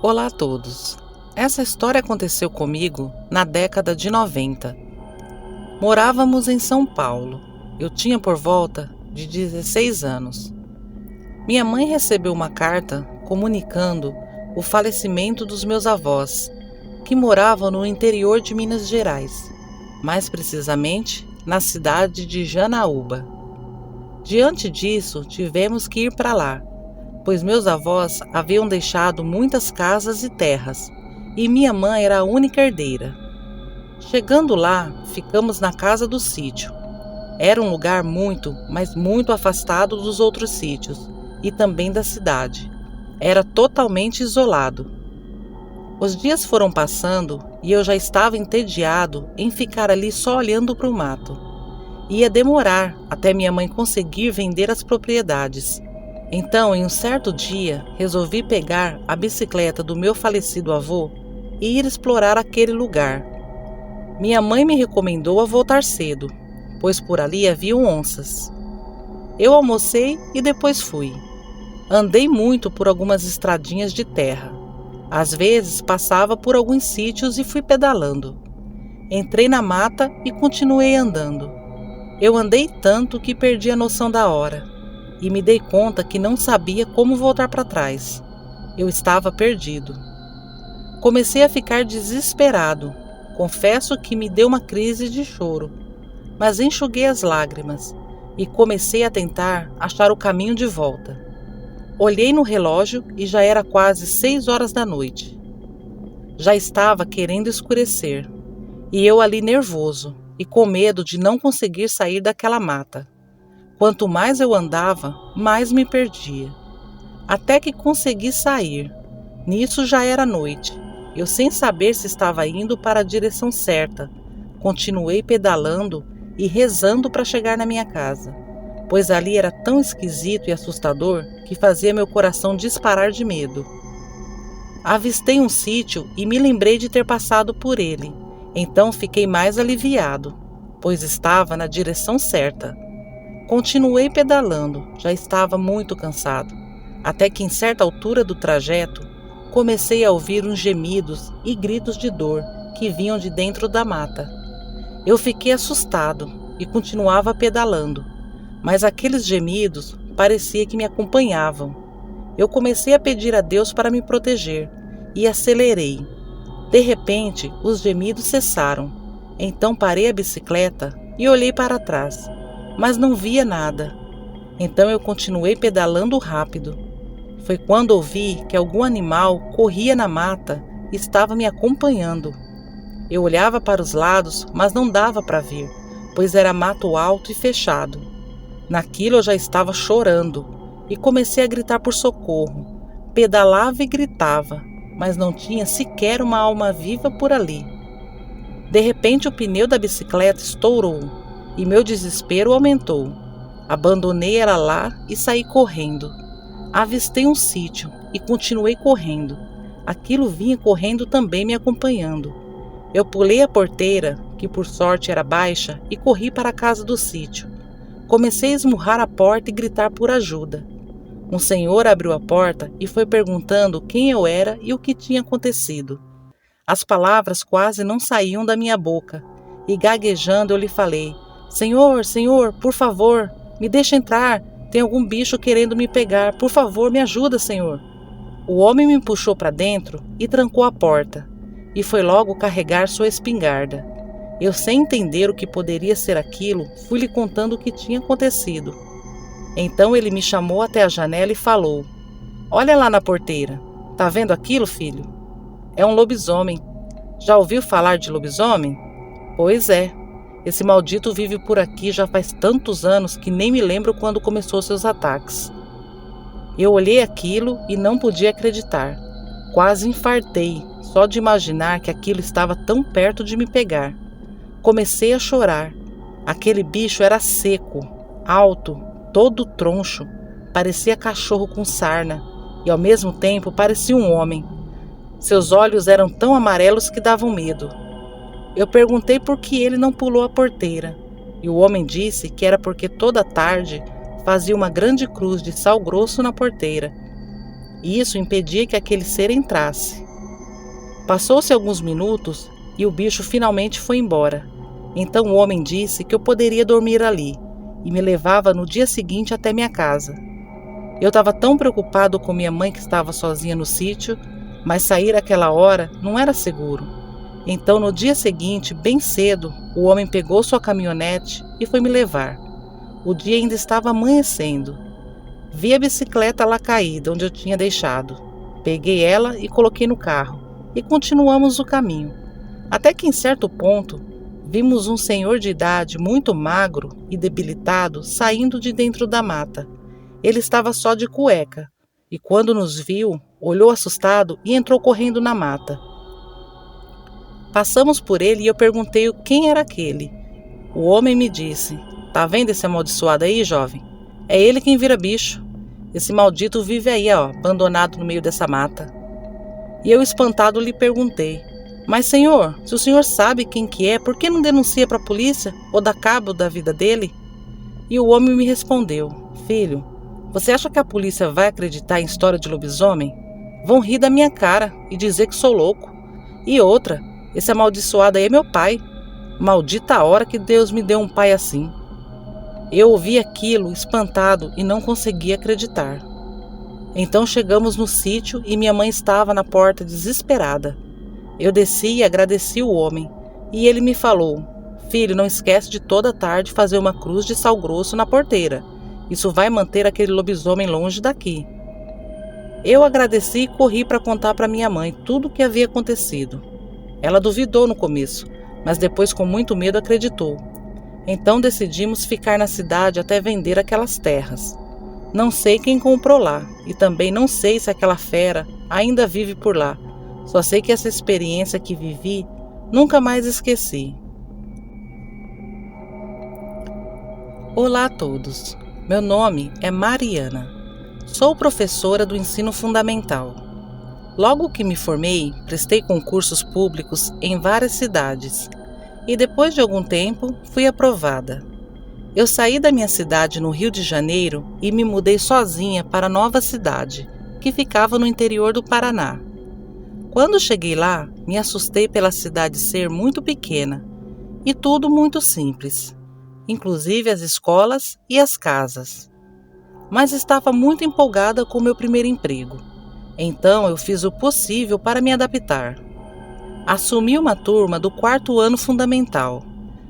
Olá a todos! Essa história aconteceu comigo na década de 90. Morávamos em São Paulo. Eu tinha por volta de 16 anos. Minha mãe recebeu uma carta comunicando o falecimento dos meus avós, que moravam no interior de Minas Gerais, mais precisamente na cidade de Janaúba. Diante disso, tivemos que ir para lá, pois meus avós haviam deixado muitas casas e terras, e minha mãe era a única herdeira. Chegando lá, ficamos na casa do sítio. Era um lugar muito, mas muito afastado dos outros sítios, e também da cidade. Era totalmente isolado. Os dias foram passando e eu já estava entediado em ficar ali só olhando para o mato. Ia demorar até minha mãe conseguir vender as propriedades. Então, em um certo dia, resolvi pegar a bicicleta do meu falecido avô e ir explorar aquele lugar. Minha mãe me recomendou a voltar cedo, pois por ali haviam onças. Eu almocei e depois fui. Andei muito por algumas estradinhas de terra. Às vezes passava por alguns sítios e fui pedalando. Entrei na mata e continuei andando. Eu andei tanto que perdi a noção da hora. E me dei conta que não sabia como voltar para trás. Eu estava perdido. Comecei a ficar desesperado. Confesso que me deu uma crise de choro, mas enxuguei as lágrimas e comecei a tentar achar o caminho de volta. Olhei no relógio e já era quase 6 horas da noite. Já estava querendo escurecer, e eu ali nervoso e com medo de não conseguir sair daquela mata. Quanto mais eu andava, mais me perdia. Até que consegui sair. Nisso já era noite. Eu, sem saber se estava indo para a direção certa, continuei pedalando e rezando para chegar na minha casa, pois ali era tão esquisito e assustador que fazia meu coração disparar de medo. Avistei um sítio e me lembrei de ter passado por ele. Então fiquei mais aliviado, pois estava na direção certa. Continuei pedalando, já estava muito cansado, até que em certa altura do trajeto, comecei a ouvir uns gemidos e gritos de dor que vinham de dentro da mata. Eu fiquei assustado e continuava pedalando, mas aqueles gemidos parecia que me acompanhavam. Eu comecei a pedir a Deus para me proteger e acelerei. De repente, os gemidos cessaram. Então parei a bicicleta e olhei para trás, mas não via nada. Então eu continuei pedalando rápido. Foi quando ouvi que algum animal corria na mata e estava me acompanhando. Eu olhava para os lados, mas não dava para ver, pois era mato alto e fechado. Naquilo eu já estava chorando e comecei a gritar por socorro. Pedalava e gritava, mas não tinha sequer uma alma viva por ali. De repente o pneu da bicicleta estourou e meu desespero aumentou. Abandonei ela lá e saí correndo. Avistei um sítio e continuei correndo. Aquilo vinha correndo também me acompanhando. Eu pulei a porteira, que por sorte era baixa, e corri para a casa do sítio. Comecei a esmurrar a porta e gritar por ajuda. Um senhor abriu a porta e foi perguntando quem eu era e o que tinha acontecido. As palavras quase não saíam da minha boca, e gaguejando eu lhe falei: Senhor, Senhor, por favor, me deixa entrar, tem algum bicho querendo me pegar, por favor, me ajuda, Senhor. O homem me puxou para dentro e trancou a porta, e foi logo carregar sua espingarda. Eu, sem entender o que poderia ser aquilo, fui-lhe contando o que tinha acontecido. Então ele me chamou até a janela e falou: Olha lá na porteira, tá vendo aquilo, filho? É um lobisomem. Já ouviu falar de lobisomem? Pois é. Esse maldito vive por aqui já faz tantos anos que nem me lembro quando começou seus ataques. Eu olhei aquilo e não podia acreditar. Quase infartei, só de imaginar que aquilo estava tão perto de me pegar. Comecei a chorar. Aquele bicho era seco, alto, todo troncho, parecia cachorro com sarna e ao mesmo tempo parecia um homem. Seus olhos eram tão amarelos que davam medo. Eu perguntei por que ele não pulou a porteira, e o homem disse que era porque toda tarde fazia uma grande cruz de sal grosso na porteira. e isso impedia que aquele ser entrasse. Passou-se alguns minutos e o bicho finalmente foi embora. Então o homem disse que eu poderia dormir ali e me levava no dia seguinte até minha casa. Eu estava tão preocupado com minha mãe que estava sozinha no sítio, mas sair àquela hora não era seguro. Então no dia seguinte, bem cedo, o homem pegou sua caminhonete e foi me levar. O dia ainda estava amanhecendo. Vi a bicicleta lá caída onde eu tinha deixado. Peguei ela e coloquei no carro e continuamos o caminho. Até que em certo ponto, vimos um senhor de idade muito magro e debilitado saindo de dentro da mata. Ele estava só de cueca e quando nos viu, olhou assustado e entrou correndo na mata. Passamos por ele e eu perguntei quem era aquele. O homem me disse: "Tá vendo esse amaldiçoado aí, jovem? É ele quem vira bicho. Esse maldito vive aí, abandonado no meio dessa mata." E eu, espantado, lhe perguntei: "Mas, senhor, se o senhor sabe quem que é, por que não denuncia para a polícia ou dá cabo da vida dele?" E o homem me respondeu: "Filho, você acha que a polícia vai acreditar em história de lobisomem? Vão rir da minha cara e dizer que sou louco. E outra, esse amaldiçoado aí é meu pai. Maldita a hora que Deus me deu um pai assim." Eu ouvi aquilo espantado e não conseguia acreditar. Então chegamos no sítio e minha mãe estava na porta desesperada. Eu desci e agradeci o homem, e ele me falou: "Filho, não esquece de toda tarde fazer uma cruz de sal grosso na porteira. Isso vai manter aquele lobisomem longe daqui." Eu agradeci e corri para contar para minha mãe tudo o que havia acontecido. Ela duvidou no começo, mas depois com muito medo acreditou. Então decidimos ficar na cidade até vender aquelas terras. Não sei quem comprou lá e também não sei se aquela fera ainda vive por lá. Só sei que essa experiência que vivi nunca mais esqueci. Olá a todos, meu nome é Mariana. Sou professora do ensino fundamental. Logo que me formei, prestei concursos públicos em várias cidades e depois de algum tempo fui aprovada. Eu saí da minha cidade no Rio de Janeiro e me mudei sozinha para a nova cidade, que ficava no interior do Paraná. Quando cheguei lá, me assustei pela cidade ser muito pequena e tudo muito simples, inclusive as escolas e as casas. Mas estava muito empolgada com o meu primeiro emprego, então eu fiz o possível para me adaptar. Assumi uma turma do 4º ano fundamental.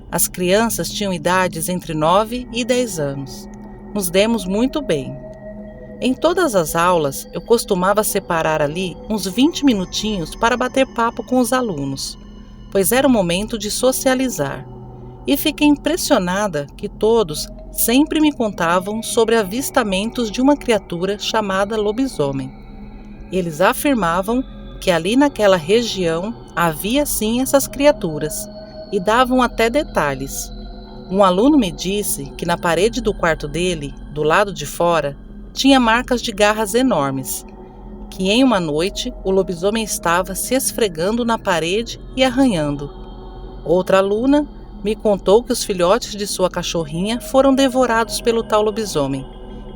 As crianças tinham idades entre 9 e 10 anos. Nos demos muito bem. Em todas as aulas, eu costumava separar ali uns 20 minutinhos para bater papo com os alunos, pois era o momento de socializar. E fiquei impressionada que todos sempre me contavam sobre avistamentos de uma criatura chamada lobisomem. Eles afirmavam que ali naquela região havia sim essas criaturas, e davam até detalhes. Um aluno me disse que na parede do quarto dele, do lado de fora, tinha marcas de garras enormes, que em uma noite o lobisomem estava se esfregando na parede e arranhando. Outra aluna me contou que os filhotes de sua cachorrinha foram devorados pelo tal lobisomem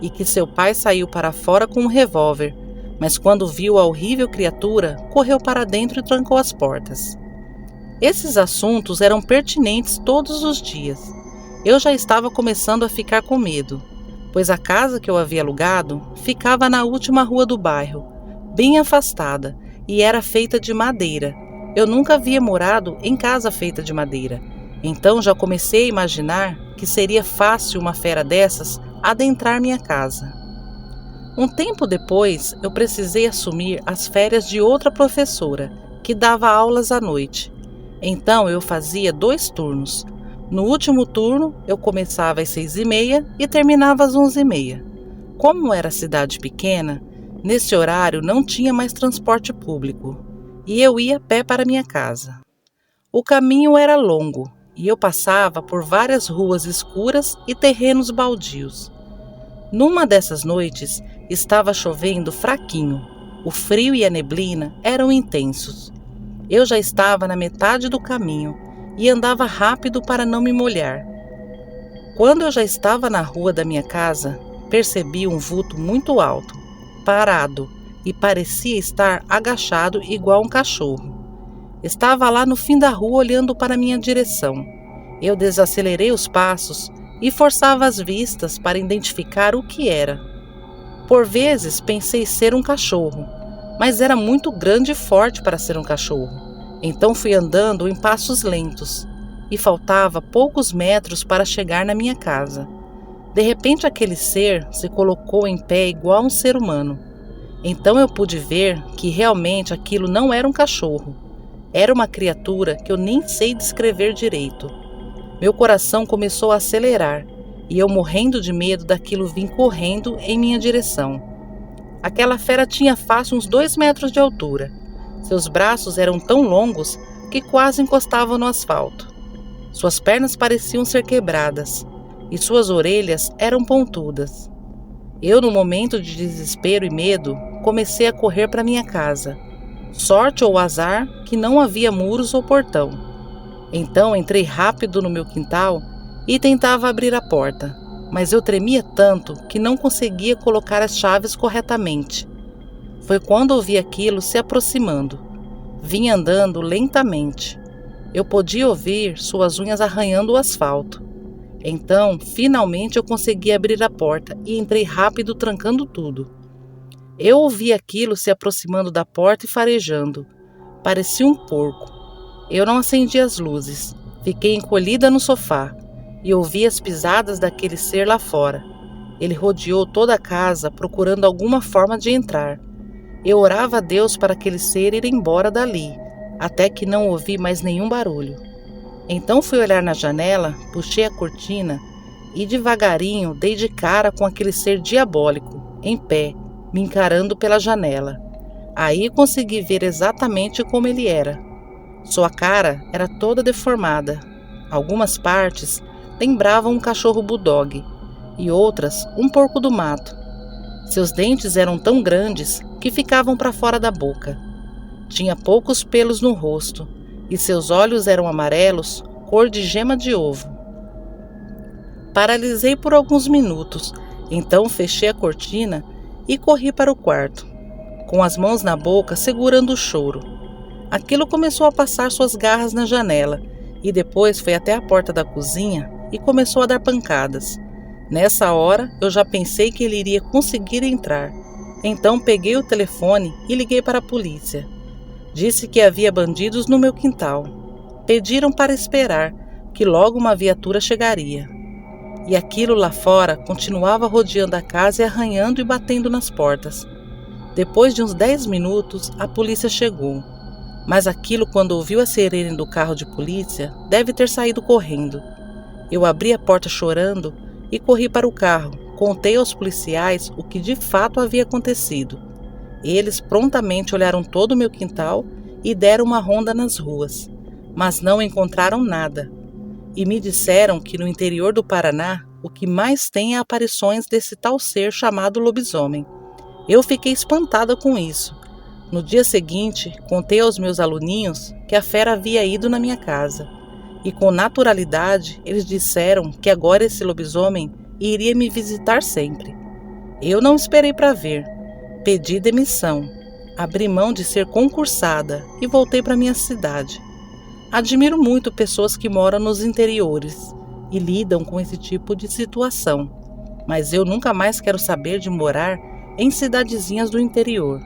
e que seu pai saiu para fora com um revólver, mas quando viu a horrível criatura, correu para dentro e trancou as portas. Esses assuntos eram pertinentes todos os dias. Eu já estava começando a ficar com medo, pois a casa que eu havia alugado ficava na última rua do bairro, bem afastada, e era feita de madeira. Eu nunca havia morado em casa feita de madeira, então já comecei a imaginar que seria fácil uma fera dessas adentrar minha casa. Um tempo depois, eu precisei assumir as férias de outra professora, que dava aulas à noite. Então eu fazia 2 turnos. No último turno, eu começava às 6h30 e terminava às 11h30. Como era cidade pequena, nesse horário não tinha mais transporte público e eu ia a pé para minha casa. O caminho era longo e eu passava por várias ruas escuras e terrenos baldios. Numa dessas noites, estava chovendo fraquinho. O frio e a neblina eram intensos. Eu já estava na metade do caminho e andava rápido para não me molhar. Quando eu já estava na rua da minha casa, percebi um vulto muito alto, parado, e parecia estar agachado igual um cachorro. Estava lá no fim da rua olhando para minha direção. Eu desacelerei os passos e forçava as vistas para identificar o que era. Por vezes pensei ser um cachorro, mas era muito grande e forte para ser um cachorro. Então fui andando em passos lentos e faltava poucos metros para chegar na minha casa. De repente aquele ser se colocou em pé igual a um ser humano. Então eu pude ver que realmente aquilo não era um cachorro. Era uma criatura que eu nem sei descrever direito. Meu coração começou a acelerar e eu, morrendo de medo daquilo, vim correndo em minha direção. Aquela fera tinha fácil uns 2 metros de altura. Seus braços eram tão longos que quase encostavam no asfalto. Suas pernas pareciam ser quebradas e suas orelhas eram pontudas. Eu, no momento de desespero e medo, comecei a correr para minha casa. Sorte ou azar que não havia muros ou portão. Então entrei rápido no meu quintal e tentava abrir a porta, mas eu tremia tanto que não conseguia colocar as chaves corretamente. Foi quando ouvi aquilo se aproximando. Vinha andando lentamente. Eu podia ouvir suas unhas arranhando o asfalto. Então, finalmente eu consegui abrir a porta e entrei rápido, trancando tudo. Eu ouvi aquilo se aproximando da porta e farejando. Parecia um porco. Eu não acendi as luzes. Fiquei encolhida no sofá e ouvi as pisadas daquele ser lá fora. Ele rodeou toda a casa procurando alguma forma de entrar. Eu orava a Deus para aquele ser ir embora dali, até que não ouvi mais nenhum barulho. Então fui olhar na janela, puxei a cortina e devagarinho dei de cara com aquele ser diabólico, em pé, me encarando pela janela. Aí consegui ver exatamente como ele era. Sua cara era toda deformada. Algumas partes lembravam um cachorro bulldog e outras um porco do mato. Seus dentes eram tão grandes que ficavam para fora da boca. Tinha poucos pelos no rosto e seus olhos eram amarelos, cor de gema de ovo. Paralisei por alguns minutos, então fechei a cortina e corri para o quarto, com as mãos na boca segurando o choro. Aquilo começou a passar suas garras na janela e depois foi até a porta da cozinha e começou a dar pancadas. Nessa hora eu já pensei que ele iria conseguir entrar. Então peguei o telefone e liguei para a polícia. Disse que havia bandidos no meu quintal. Pediram para esperar, que logo uma viatura chegaria. E aquilo lá fora continuava rodeando a casa e arranhando e batendo nas portas. Depois de uns 10 minutos, a polícia chegou. Mas aquilo, quando ouviu a sirene do carro de polícia, deve ter saído correndo. Eu abri a porta chorando e corri para o carro. Contei aos policiais o que de fato havia acontecido. Eles prontamente olharam todo o meu quintal e deram uma ronda nas ruas, mas não encontraram nada. E me disseram que no interior do Paraná o que mais tem é aparições desse tal ser chamado lobisomem. Eu fiquei espantada com isso. No dia seguinte, contei aos meus aluninhos que a fera havia ido na minha casa. E com naturalidade, eles disseram que agora esse lobisomem iria me visitar sempre. Eu não esperei para ver. Pedi demissão. Abri mão de ser concursada e voltei para minha cidade. Admiro muito pessoas que moram nos interiores e lidam com esse tipo de situação, mas eu nunca mais quero saber de morar em cidadezinhas do interior.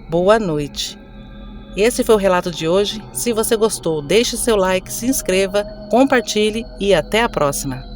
Boa noite. Esse foi o relato de hoje. Se você gostou, deixe seu like, se inscreva, compartilhe e até a próxima.